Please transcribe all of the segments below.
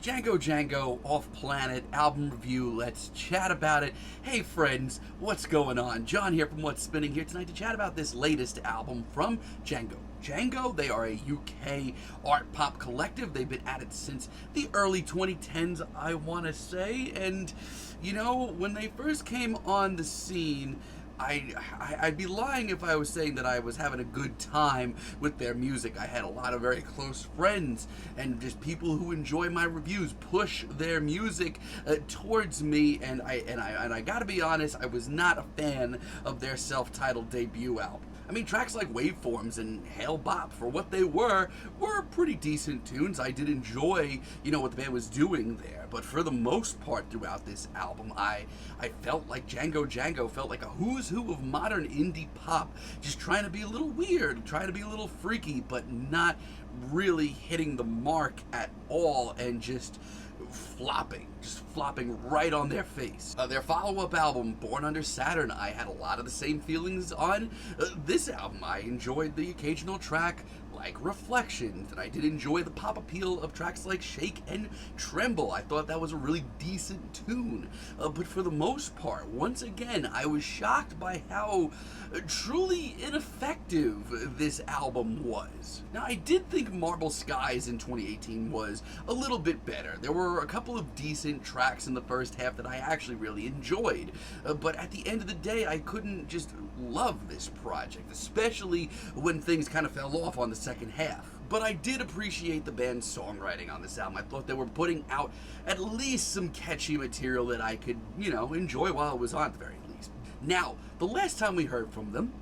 Django Django, Off Planet, album review, let's chat about it. Hey friends, what's going on? John here from What's Spinning here tonight to chat about this latest album from Django Django. They are a UK art pop collective. They've been at it since the early 2010s, I want to say. And, you know, when they first came on the scene, I'd be lying if I was saying that I was having a good time with their music. I had a lot of very close friends and just people who enjoy my reviews push their music towards me, and I gotta be honest, I was not a fan of their self-titled debut album. I mean, tracks like Waveforms and Hail Bop, for what they were pretty decent tunes. I did enjoy, you know, what the band was doing there. But for the most part throughout this album, I felt like Django Django felt like a who's who of modern indie pop, just trying to be a little weird, trying to be a little freaky, but not really hitting the mark at all, and just flopping right on their face. Their follow-up album, Born Under Saturn, I had a lot of the same feelings on. This album, I enjoyed the occasional track like Reflections, and I did enjoy the pop appeal of tracks like Shake and Tremble. I thought that was a really decent tune. But for the most part, once again, I was shocked by how truly ineffective this album was. Now, I did think Marble Skies in 2018 was a little bit better. There were a couple of decent tracks in the first half that I actually really enjoyed. But at the end of the day, I couldn't just love this project, especially when things kind of fell off on the second half. But I did appreciate the band's songwriting on this album. I thought they were putting out at least some catchy material that I could, you know, enjoy while it was on, at the very least. Now, the last time we heard from them,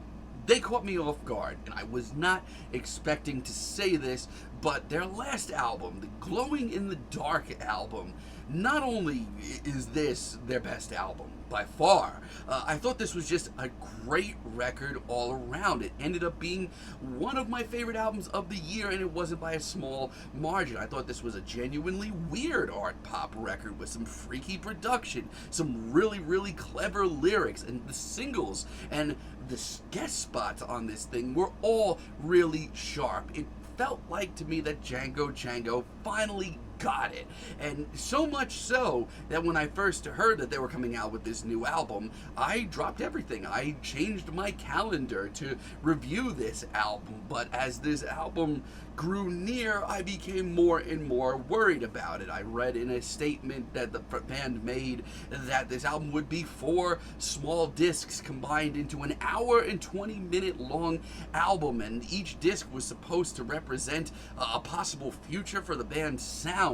they caught me off guard, and I was not expecting to say this, but their last album, the Glowing in the Dark album, not only is this their best album by far, I thought this was just a great record all around. It ended up being one of my favorite albums of the year, and it wasn't by a small margin. I thought this was a genuinely weird art pop record with some freaky production, some really, really clever lyrics, and the singles and the guest spots on this thing were all really sharp. It felt like to me that Django Django finally got it, and so much so that when I first heard that they were coming out with this new album, I dropped everything. I changed my calendar to review this album, but as this album grew near, I became more and more worried about it. I read in a statement that the band made that this album would be 4 small discs combined into an hour and 20-minute long album, and each disc was supposed to represent a possible future for the band's sound,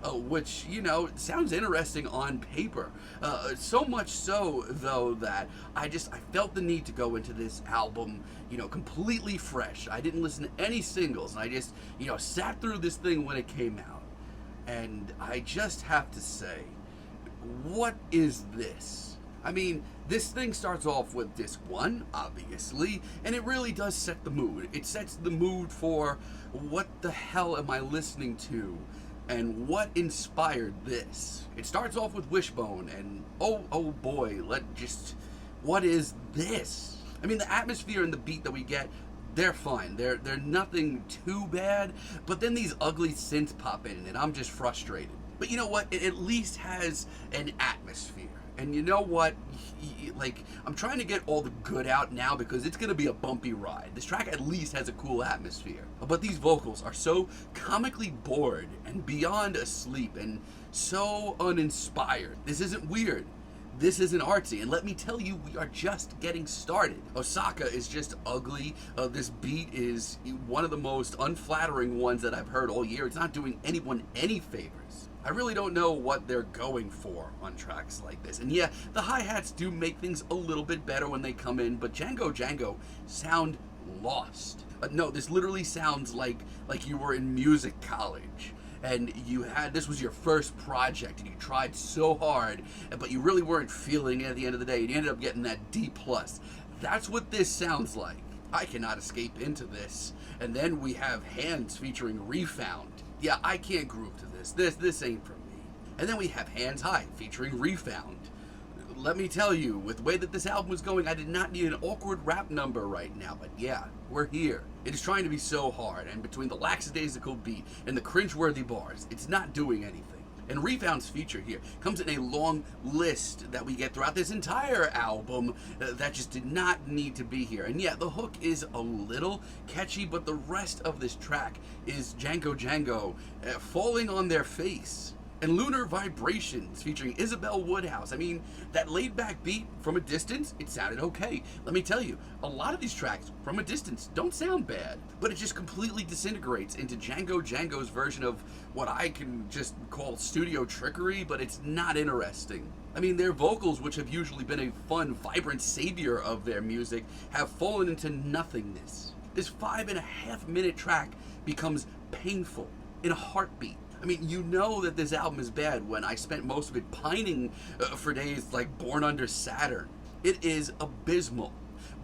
which, you know, sounds interesting on paper. So much so, though, that I felt the need to go into this album, you know, completely fresh. I didn't listen to any singles, and I just, you know, sat through this thing when it came out. And I just have to say, what is this? I mean, this thing starts off with disc 1, obviously, and it really does set the mood. It sets the mood for what the hell am I listening to, and what inspired this. It starts off with Wishbone, and oh boy, what is this? I mean, the atmosphere and the beat that we get, they're fine. They're nothing too bad, but then these ugly synths pop in, and I'm just frustrated. But you know what? It at least has an atmosphere. And you know what? Like, I'm trying to get all the good out now because it's going to be a bumpy ride. This track at least has a cool atmosphere. But these vocals are so comically bored and beyond asleep and so uninspired. This isn't weird. This isn't artsy, and let me tell you, we are just getting started. Osaka is just ugly. This beat is one of the most unflattering ones that I've heard all year. It's not doing anyone any favors. I really don't know what they're going for on tracks like this. And yeah, the hi-hats do make things a little bit better when they come in, but Django Django sound lost. No, this literally sounds like you were in music college, and this was your first project, and you tried so hard, but you really weren't feeling it at the end of the day, and you ended up getting that D+. That's what this sounds like. I cannot escape into this. And then we have Hands featuring Refound. Yeah, I can't groove to this. This ain't for me. And then we have Hands High featuring Refound. Let me tell you, with the way that this album was going, I did not need an awkward rap number right now, but yeah, we're here. It is trying to be so hard, and between the lackadaisical beat and the cringeworthy bars, it's not doing anything. And Refound's feature here comes in a long list that we get throughout this entire album that just did not need to be here. And yeah, the hook is a little catchy, but the rest of this track is Django Django falling on their face. And Lunar Vibrations featuring Isabel Woodhouse. I mean, that laid-back beat from a distance, it sounded okay. Let me tell you, a lot of these tracks from a distance don't sound bad, but it just completely disintegrates into Django Django's version of what I can just call studio trickery, but it's not interesting. I mean, their vocals, which have usually been a fun, vibrant savior of their music, have fallen into nothingness. This 5.5-minute track becomes painful in a heartbeat. I mean, you know that this album is bad when I spent most of it pining for days like Born Under Saturn. It is abysmal.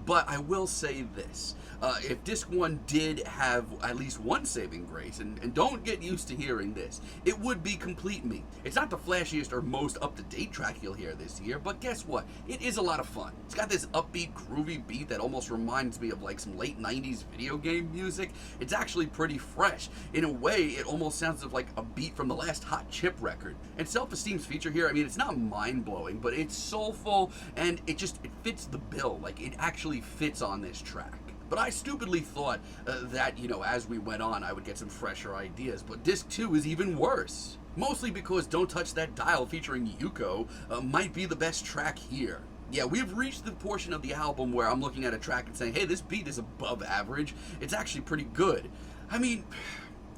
But I will say this, if Disc 1 did have at least one saving grace, and don't get used to hearing this, it would be Complete Me. It's not the flashiest or most up-to-date track you'll hear this year, but guess what? It is a lot of fun. It's got this upbeat, groovy beat that almost reminds me of like some late 90s video game music. It's actually pretty fresh. In a way, it almost sounds like a beat from the last Hot Chip record. And Self-Esteem's feature here, I mean, it's not mind-blowing, but it's soulful, and it fits the bill. Like, it actually fits on this track. But I stupidly thought that, you know, as we went on, I would get some fresher ideas. But Disc 2 is even worse. Mostly because Don't Touch That Dial featuring Yuko might be the best track here. Yeah, we've reached the portion of the album where I'm looking at a track and saying, hey, this beat is above average. It's actually pretty good. I mean,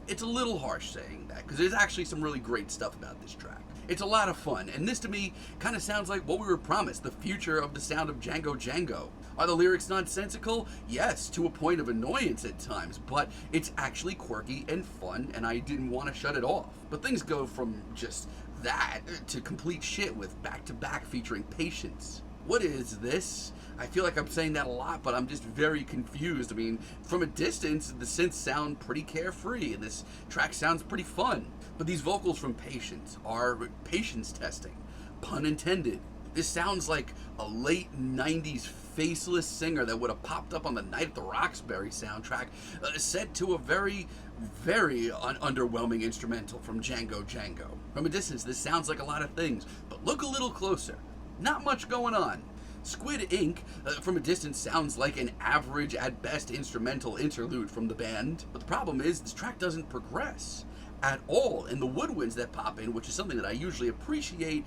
it's a little harsh saying that, because there's actually some really great stuff about this track. It's a lot of fun, and this to me kind of sounds like what we were promised, the future of the sound of Django Django. Are the lyrics nonsensical? Yes, to a point of annoyance at times, but it's actually quirky and fun, and I didn't want to shut it off. But things go from just that to complete shit with Back-to-Back featuring Patience. What is this? I feel like I'm saying that a lot, but I'm just very confused. I mean, from a distance, the synths sound pretty carefree, and this track sounds pretty fun. But these vocals from Patience are patience testing, pun intended. This sounds like a late 90s faceless singer that would have popped up on the Night at the Roxbury soundtrack, set to a very, very underwhelming instrumental from Django Django. From a distance, this sounds like a lot of things, but look a little closer. Not much going on. Squid Ink, from a distance, sounds like an average at best instrumental interlude from the band, but the problem is this track doesn't progress at all, and the woodwinds that pop in, which is something that I usually appreciate,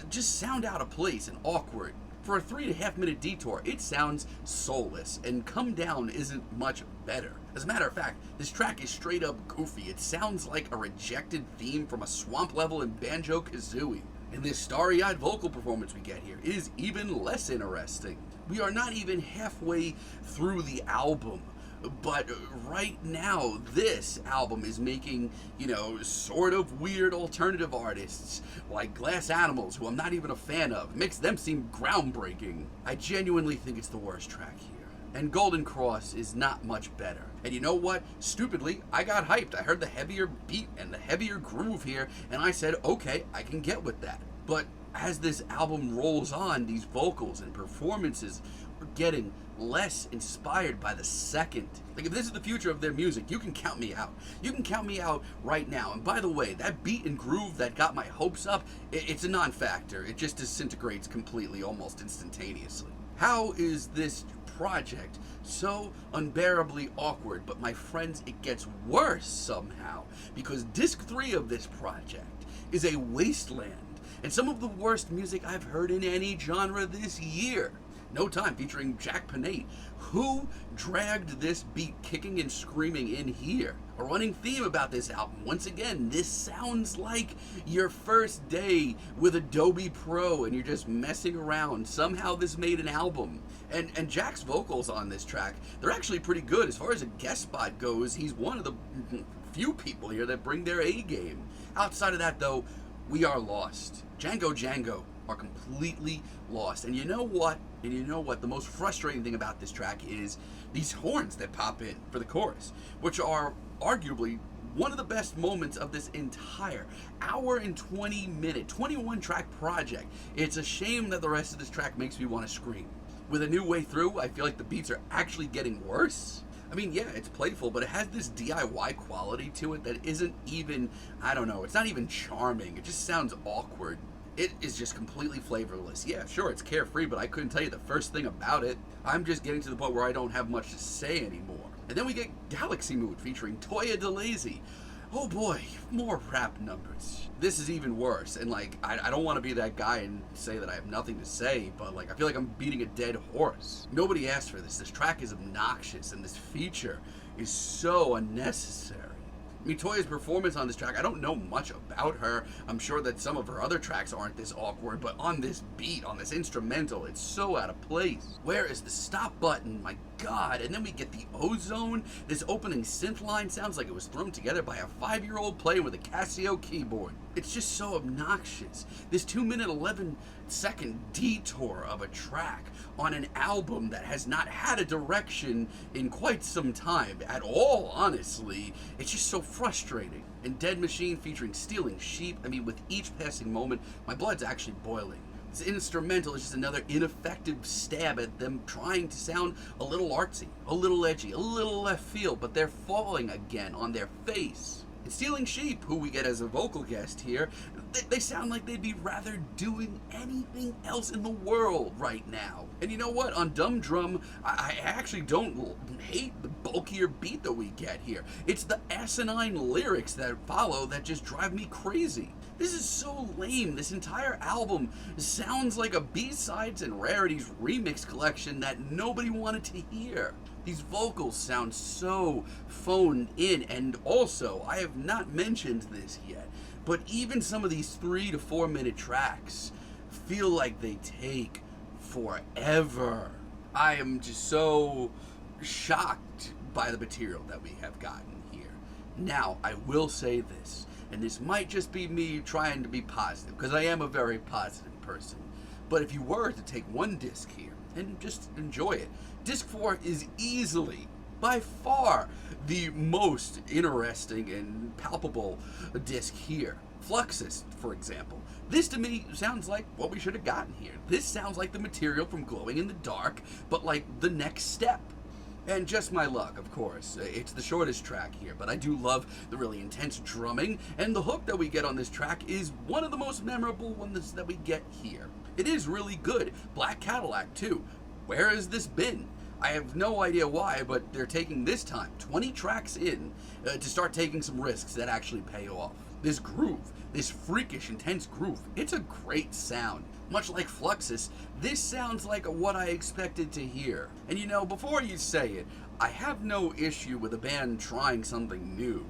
just sound out of place and awkward. For a 3.5-minute detour, it sounds soulless, and Come Down isn't much better. As a matter of fact, this track is straight up goofy. It sounds like a rejected theme from a swamp level in Banjo-Kazooie. And this starry-eyed vocal performance we get here is even less interesting. We are not even halfway through the album, but right now, this album is making, you know, sort of weird alternative artists like Glass Animals, who I'm not even a fan of. It makes them seem groundbreaking. I genuinely think it's the worst track here. And Golden Cross is not much better. And you know what? Stupidly, I got hyped. I heard the heavier beat and the heavier groove here, and I said, okay, I can get with that. But as this album rolls on, these vocals and performances are getting less inspired by the second. Like, if this is the future of their music, you can count me out. You can count me out right now. And by the way, that beat and groove that got my hopes up, it's a non-factor. It just disintegrates completely, almost instantaneously. How is this project so unbearably awkward? But my friends, it gets worse somehow, because disc 3 of this project is a wasteland, and some of the worst music I've heard in any genre this year. No Time featuring Jack Panate. Who dragged this beat kicking and screaming in here? A running theme about this album. Once again, this sounds like your first day with Adobe Pro and you're just messing around. Somehow this made an album. And Jack's vocals on this track, they're actually pretty good. As far as a guest spot goes, he's one of the few people here that bring their A game. Outside of that, though, we are lost. Django Django are completely lost. And you know what? The most frustrating thing about this track is these horns that pop in for the chorus, which are arguably one of the best moments of this entire hour and 20-minute, 21-track project. It's a shame that the rest of this track makes me want to scream. With A New Way Through, I feel like the beats are actually getting worse. I mean, yeah, it's playful, but it has this DIY quality to it that isn't even, I don't know, it's not even charming. It just sounds awkward. It is just completely flavorless. Yeah, sure, it's carefree, but I couldn't tell you the first thing about it. I'm just getting to the point where I don't have much to say anymore. And then we get Galaxy Mood featuring Toya DeLazy. Oh boy, more rap numbers. This is even worse, and like, I don't want to be that guy and say that I have nothing to say, but like, I feel like I'm beating a dead horse. Nobody asked for this. This track is obnoxious, and this feature is so unnecessary. I mean, Toya's performance on this track, I don't know much about her. I'm sure that some of her other tracks aren't this awkward, but on this beat, on this instrumental, it's so out of place. Where is the stop button? My God. And then we get the Ozone. This opening synth line sounds like it was thrown together by a 5-year-old playing with a Casio keyboard. It's just so obnoxious. This 2-minute 11-second detour of a track on an album that has not had a direction in quite some time at all, honestly. It's just so frustrating. And Dead Machine featuring Stealing Sheep, I mean, with each passing moment, my blood's actually boiling. This instrumental is just another ineffective stab at them trying to sound a little artsy, a little edgy, a little left field, but they're falling again on their face. And Stealing Sheep, who we get as a vocal guest here, they sound like they'd be rather doing anything else in the world right now. And you know what? On Dumb Drum, I actually don't hate the bulkier beat that we get here. It's the asinine lyrics that follow that just drive me crazy. This is so lame. This entire album sounds like a B-Sides and Rarities remix collection that nobody wanted to hear. These vocals sound so phoned in, and also, I have not mentioned this yet, but even some of these 3 to 4 minute tracks feel like they take forever. I am just so shocked by the material that we have gotten here. Now, I will say this, and this might just be me trying to be positive, because I am a very positive person, but if you were to take one disc here and just enjoy it, Disc 4 is easily, by far, the most interesting and palpable disc here. Fluxus, for example. This to me sounds like what we should have gotten here. This sounds like the material from Glowing in the Dark, but like the next step. And just my luck, of course. It's the shortest track here, but I do love the really intense drumming, and the hook that we get on this track is one of the most memorable ones that we get here. It is really good. Black Cadillac, too. Where has this been? I have no idea why, but they're taking this time, 20 tracks in, to start taking some risks that actually pay off. This groove, this freakish, intense groove, it's a great sound. Much like Fluxus, this sounds like what I expected to hear. And you know, before you say it, I have no issue with a band trying something new.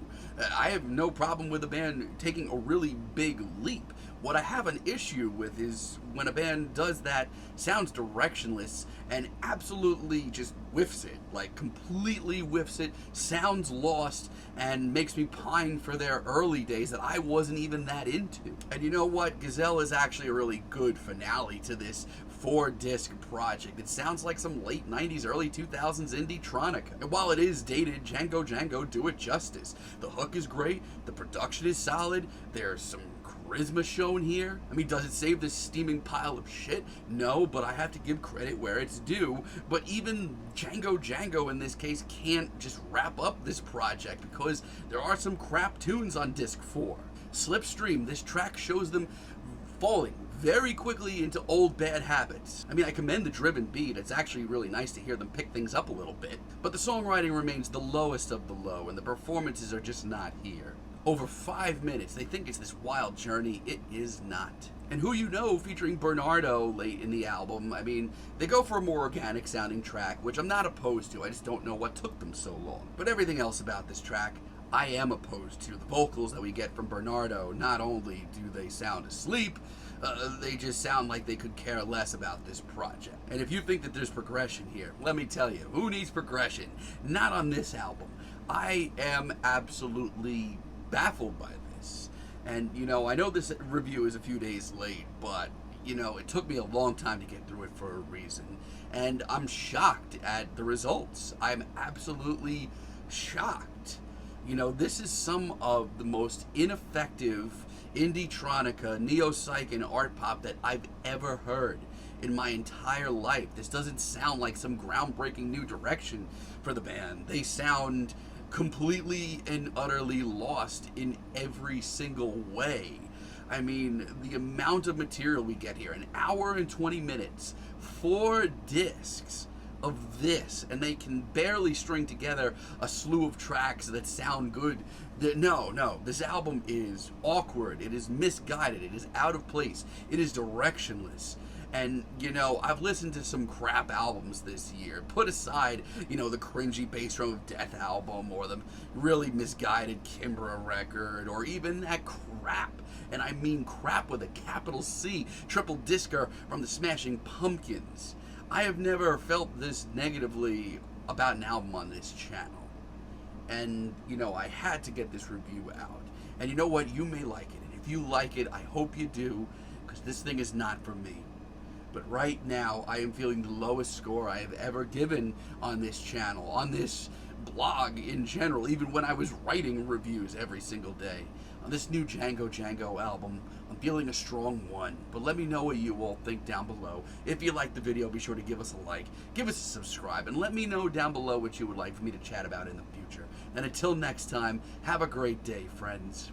I have no problem with a band taking a really big leap. What I have an issue with is when a band does that, sounds directionless, and absolutely just whiffs it, like completely whiffs it, sounds lost, and makes me pine for their early days that I wasn't even that into. And you know what? Gazelle is actually a really good finale to this 4-disc project. It sounds like some late 90s, early 2000s Indietronica. And while it is dated, Django Django do it justice. The hook is great, the production is solid, there's some charisma shown here. I mean, does it save this steaming pile of shit? No, but I have to give credit where it's due. But even Django Django in this case can't just wrap up this project because there are some crap tunes on disc 4. Slipstream, this track shows them falling very quickly into old bad habits. I mean, I commend the driven beat. It's actually really nice to hear them pick things up a little bit. But the songwriting remains the lowest of the low, and the performances are just not here. Over 5 minutes, they think it's this wild journey. It is not. And Who You Know featuring Bernardo late in the album, I mean, they go for a more organic sounding track, which I'm not opposed to. I just don't know what took them so long. But everything else about this track, I am opposed to. The vocals that we get from Bernardo, not only do they sound asleep, they just sound like they could care less about this project. And if you think that there's progression here, let me tell you, who needs progression? Not on this album. I am absolutely baffled by this. And, you know, I know this review is a few days late, but, you know, it took me a long time to get through it for a reason. And I'm shocked at the results. I'm absolutely shocked. You know, this is some of the most ineffective Indietronica, Neo-Psych, and art pop that I've ever heard. in my entire life. This doesn't sound like some groundbreaking new direction for the band. They sound completely and utterly lost in every single way. I mean, the amount of material we get here, an hour and 20 minutes, 4 discs of this, and they can barely string together a slew of tracks that sound good. No, this album is awkward, it is misguided, it is out of place, it is directionless. And, you know, I've listened to some crap albums this year. Put aside, you know, the cringy Bass Drum of Death album, or the really misguided Kimbra record, or even that crap, and I mean crap with a capital C, triple discer from the Smashing Pumpkins. I have never felt this negatively about an album on this channel. And, you know, I had to get this review out. And you know what? You may like it. And if you like it, I hope you do, because this thing is not for me. But right now, I am feeling the lowest score I have ever given on this channel, on this blog in general, even when I was writing reviews every single day. On this new Django Django album, I'm feeling a strong 1. But let me know what you all think down below. If you liked the video, be sure to give us a like, give us a subscribe, and let me know down below what you would like for me to chat about in the future. And until next time, have a great day, friends.